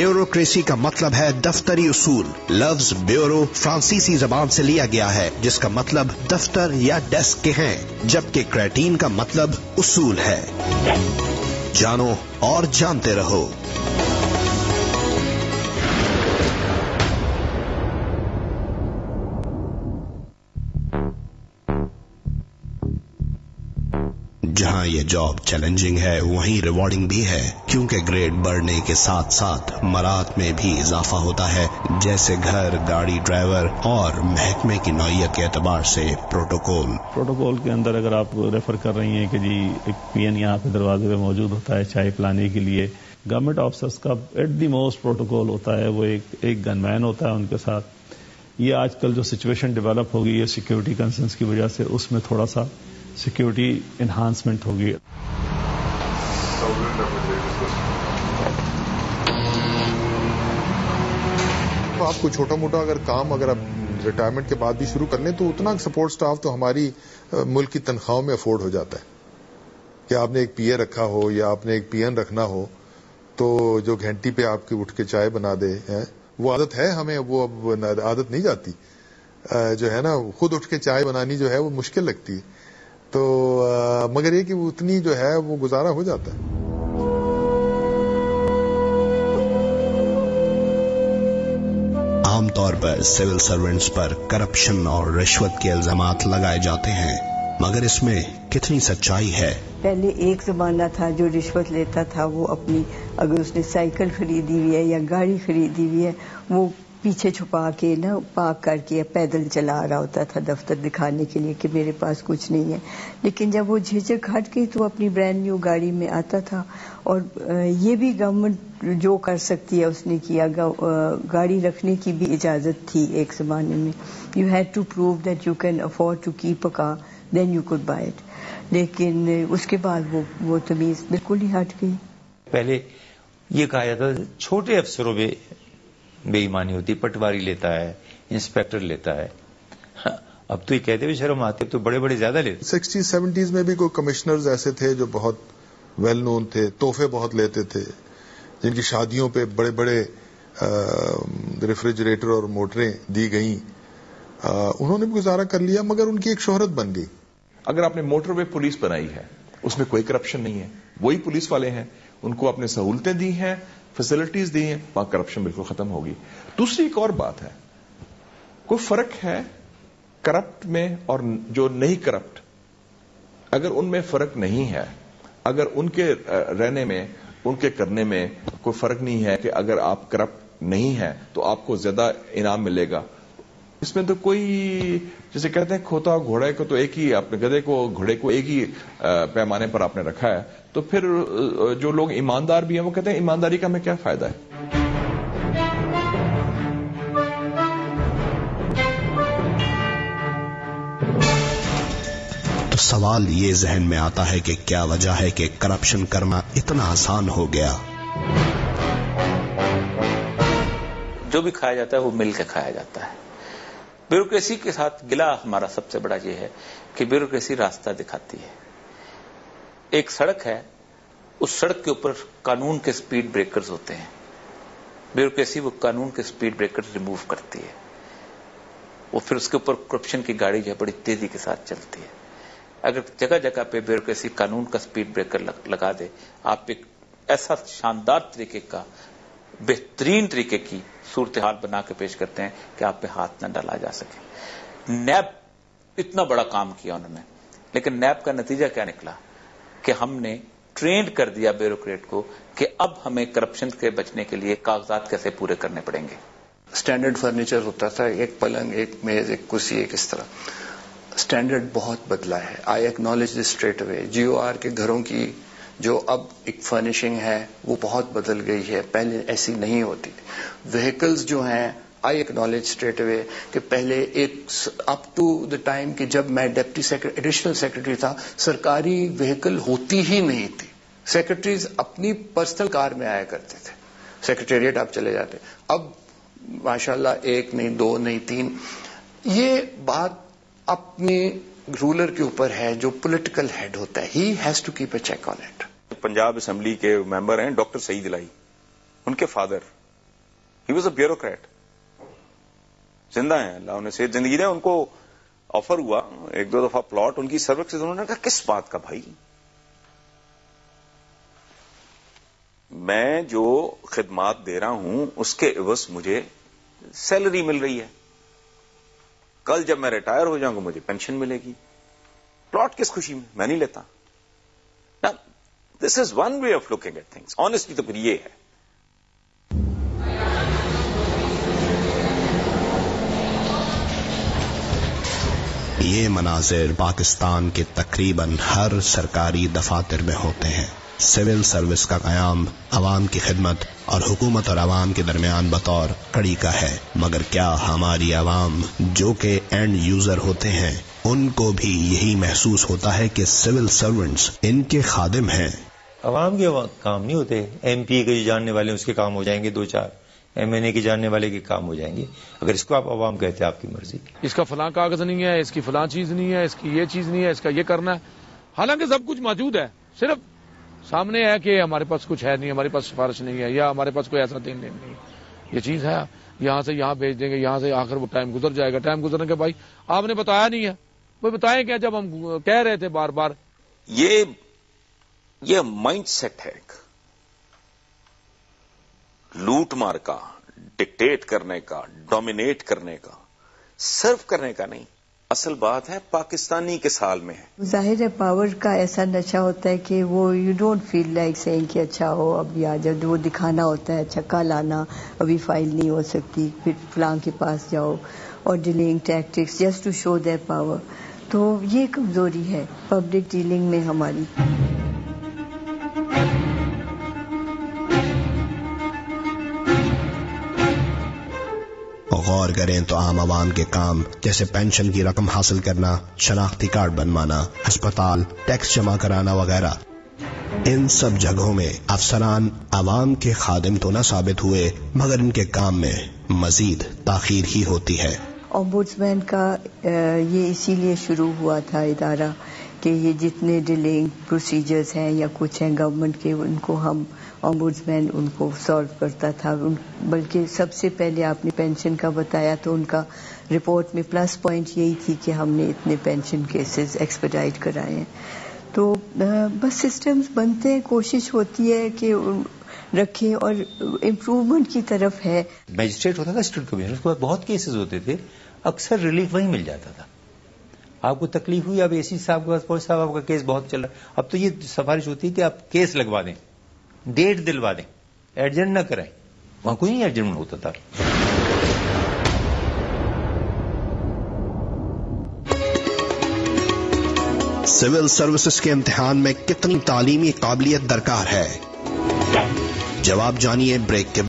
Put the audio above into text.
Bureaucracy का मतलब है दफ्तरी उसूल। लफ्ज ब्यूरो फ्रांसीसी जबान से लिया गया है जिसका मतलब दफ्तर या डेस्क के हैं, जबकि क्रेटीन का मतलब उसूल है। जानो और जानते रहो। जहां ये जॉब चैलेंजिंग है वहीं रिवॉर्डिंग भी है, क्योंकि ग्रेड बढ़ने के साथ साथ मरात में भी इजाफा होता है, जैसे घर, गाड़ी, ड्राइवर और महकमे की नौइयत के एतबार से प्रोटोकॉल के अंदर अगर आप रेफर कर रही हैं कि जी एक पीएन यहाँ पे दरवाजे पे मौजूद होता है चाय पिलाने के लिए, गवर्नमेंट ऑफिसर्स का एट दी मोस्ट प्रोटोकॉल होता है, वो एक गनमैन होता है उनके साथ। ये आजकल जो सिचुएशन डेवलप हो गई है सिक्योरिटी कंसर्न्स की वजह से, उसमें थोड़ा सा सिक्योरिटी इन्हांसमेंट होगी। तो आपको छोटा मोटा अगर काम अगर आप रिटायरमेंट के बाद भी शुरू कर लें तो उतना सपोर्ट स्टाफ तो हमारी मुल्क की तनख्वाहों में अफोर्ड हो जाता है कि आपने एक पीए रखा हो या आपने एक पीएन रखना हो तो जो घंटी पे आपकी उठ के चाय बना दे है, वो आदत है हमें, वो अब आदत नहीं जाती जो है ना, खुद उठ के चाय बनानी जो है वो मुश्किल लगती है, तो मगर ये कि उतनी जो है वो गुजारा हो जाता है। आमतौर पर सिविल सर्वेंट्स पर करप्शन और रिश्वत के इल्जामात लगाए जाते हैं, मगर इसमें कितनी सच्चाई है? पहले एक जमाना था जो रिश्वत लेता था वो अपनी, अगर उसने साइकिल खरीदी हुई है या गाड़ी खरीदी हुई है, वो पीछे छुपा के ना पार्क करके या पैदल चला रहा होता था दफ्तर दिखाने के लिए कि मेरे पास कुछ नहीं है। लेकिन जब वो झिझक हट गई तो अपनी ब्रांड न्यू गाड़ी में आता था। और ये भी गवर्नमेंट जो कर सकती है उसने किया, गाड़ी रखने की भी इजाज़त थी एक ज़माने में। You had to prove that you can afford to keep a car, then you could buy it. लेकिन उसके बाद वो तमीज़ बिल्कुल ही हट गई। पहले ये कहा जाता था छोटे अफसरों में बेईमानी होती, पटवारी लेता है, इंस्पेक्टर लेता है। अब तो ये कहते हुए शर्म आती है, तो बड़े बड़े ज्यादा लेते। 60-70s में भी कोई कमिश्नर्स ऐसे थे जो बहुत वेल नोन थे, तोहफे बहुत लेते थे, जिनकी शादियों पे बड़े बड़े रेफ्रिजरेटर और मोटरें दी गई। उन्होंने भी गुजारा कर लिया, मगर उनकी एक शोहरत बन गई। अगर आपने मोटरवे पुलिस बनाई है, उसमें कोई करप्शन नहीं है, वही पुलिस वाले हैं, उनको आपने सहूलतें दी हैं, फैसिलिटीज दी हैं, वहां करप्शन बिल्कुल खत्म होगी। दूसरी एक और बात है, कोई फर्क है करप्ट में और जो नहीं करप्ट? अगर उनमें फर्क नहीं है, अगर उनके रहने में, उनके करने में कोई फर्क नहीं है कि अगर आप करप्ट नहीं है तो आपको ज्यादा इनाम मिलेगा, इसमें तो कोई, जैसे कहते हैं खोता घोड़े को तो एक ही, आपने गधे को घोड़े को एक ही पैमाने पर आपने रखा है, तो फिर जो लोग ईमानदार भी हैं वो कहते हैं ईमानदारी का हमें क्या फायदा है? तो सवाल ये जहन में आता है कि क्या वजह है कि करप्शन करना इतना आसान हो गया? जो भी खाया जाता है वो मिल के खाया जाता है। ब्यूरोक्रेसी के साथ गिला हमारा सबसे बड़ा ये है कि ब्यूरोक्रेसी रास्ता दिखाती है। एक सड़क है, उस सड़क के ऊपर कानून के स्पीड ब्रेकर्स होते हैं, ब्यूरोक्रेसी वो कानून के स्पीड ब्रेकर्स रिमूव करती है, वो फिर उसके ऊपर करप्शन की गाड़ी जो है बड़ी तेजी के साथ चलती है। अगर जगह जगह पे ब्यूरोक्रेसी कानून का स्पीड ब्रेकर लगा दे, आप एक ऐसा शानदार तरीके का, बेहतरीन तरीके की सूरत हाल बना के पेश करते हैं कि आप पे हाथ न डाला जा सके। नैब इतना बड़ा काम किया उन्होंने, लेकिन नैब का नतीजा क्या निकला कि हमने ट्रेंड कर दिया ब्यूरोक्रेट को कि अब हमें करप्शन के बचने के लिए कागजात कैसे पूरे करने पड़ेंगे। स्टैंडर्ड फर्नीचर होता था, एक पलंग, एक मेज, एक कुर्सी, एक इस तरह। स्टैंडर्ड बहुत बदला है। I acknowledge this straight away. GOR के घरों की जो अब एक फर्निशिंग है वो बहुत बदल गई है, पहले ऐसी नहीं होती। व्हीकल्स जो हैं, आई एक्नॉलेज स्ट्रेट अवे कि पहले एक अप टू द टाइम कि जब मैं एडिशनल सेक्रेटरी था, सरकारी व्हीकल होती ही नहीं थी। सेक्रेटरीज अपनी पर्सनल कार में आया करते थे, सेक्रेटेरिएट आप चले जाते। अब माशाल्लाह एक नहीं, दो नहीं, तीन। ये बात अपनी रूलर के ऊपर है, जो पॉलिटिकल हेड होता है, he has to keep a check on it. Punjab assembly के मेंबर हैं डॉक्टर सईद इलाही, उनके father he was a bureaucrat. زندہ ہیں, اللہ انہیں صحت زندگی دے. ان کو آفر ہوا 1-2 دفعہ پلاٹ ان کی سروس سے, انہوں نے کہا کس بات کا بھائی, میں جو خدمات دے رہا ہوں اس کے عوض مجھے سیلری مل رہی ہے, کل جب میں ریٹائر ہو جاؤں گا مجھے پینشن ملے گی, پلاٹ کس خوشی میں نہیں لیتا. This is one way of looking at things. Honestly تو پھر یہ ہے. یہ مناظر پاکستان کے تقریباً ہر سرکاری دفاتر میں ہوتے ہیں. سول سروس کا قیام عوام کی خدمت اور حکومت اور عوام کے درمیان بطور کڑی کا ہے. مگر کیا ہماری عوام جو کہ اینڈ یوزر ہوتے ہیں ان کو بھی یہی محسوس ہوتا ہے کہ سول سرونٹس ان کے خادم ہیں؟ عوام کے کام نہیں ہوتے. ایم پی کے جو جاننے والے اس کے کام ہو جائیں گے, 2-4 ایم این اے کے جاننے والے کے کام ہو جائیں گے. اگر اس کو آپ عوام کہتے ہیں آپ کی مرضی. اس کا فلاں کاغذ نہیں ہے, اس کی فلاں چیز نہیں ہے, اس کی یہ چیز نہیں ہے, اس کا یہ کرنا ہے. حالانکہ سب کچھ موجود ہے, صرف سامنے ہے کہ ہمارے پاس کچھ ہے نہیں, ہمارے پاس سفارش نہیں ہے, یا ہمارے پاس کوئی ایسا دین نہیں ہے. یہ چیز ہے, یہاں سے یہاں بھیج دیں گے, یہاں سے آخر وہ ٹائم گزر جائے گا. ٹائم گزرنے کے بھائی آپ نے بتایا نہیں ہے, وہ بتائیں کیا جب ہم کہہ رہے تھے بار بار. یہ مائنڈ سیٹ ہے ایک لوٹ مار کا, ڈکٹیٹ کرنے کا, ڈومینیٹ کرنے کا, سرو کرنے کا نہیں. اصل بات ہے پاکستانی کے سال میں ہے. ظاہر ہے پاور کا ایسا نشہ ہوتا ہے کہ وہ یو ڈونٹ فیل لائک سینگ کہ اچھا ہو ابھی آ جاؤ, وہ دکھانا ہوتا ہے اچھا کل آنا, ابھی فائل نہیں ہو سکتی, پھر فلاں کے پاس جاؤ, اور dealing tactics just to show their power. تو یہ کمزوری ہے پبلک ڈیلنگ میں ہماری. غور کریں تو عام عوام کے کام جیسے پینشن کی رقم حاصل کرنا, شناختی کارڈ بنوانا, ہسپتال ٹیکس جمع کرانا وغیرہ, ان سب جگہوں میں افسران عوام کے خادم تو نہ ثابت ہوئے مگر ان کے کام میں مزید تاخیر ہی ہوتی ہے. اومبڈسمین کا یہ اسی لیے شروع ہوا تھا ادارہ کہ یہ جتنے ڈیلنگ پروسیجرز ہیں یا کچھ ہیں گورنمنٹ کے, ان کو ہم اومبڈسمین ان کو سالو کرتا تھا. بلکہ سب سے پہلے آپ نے پینشن کا بتایا تو ان کا رپورٹ میں پلس پوائنٹ یہی تھی کہ ہم نے اتنے پینشن کیسز ایکسپیڈائٹ کرائے ہیں. تو بس سسٹمز بنتے ہیں, کوشش ہوتی ہے کہ رکھیں اور امپروومنٹ کی طرف ہے. میجسٹریٹ ہوتا تھا اسٹیٹ کمشنر, اس کے بعد بہت کیسز ہوتے تھے, اکثر ریلیف وہیں مل جاتا تھا. آپ کو تکلیف ہوئی, اب اے سی صاحب کے پاس پہنچ, صاحب آپ کا کیس بہت چل رہا ہے, اب تو یہ سفارش ہوتی ہے کہ آپ کیس لگوا دیں, ڈیٹ دلوا دیں, ایڈجنٹ نہ کریں. وہاں کوئی نہیں ایڈجنٹ ہوتا تھا. سول سروسز کے امتحان میں کتنی تعلیمی قابلیت درکار ہے؟ جواب جانیے بریک کے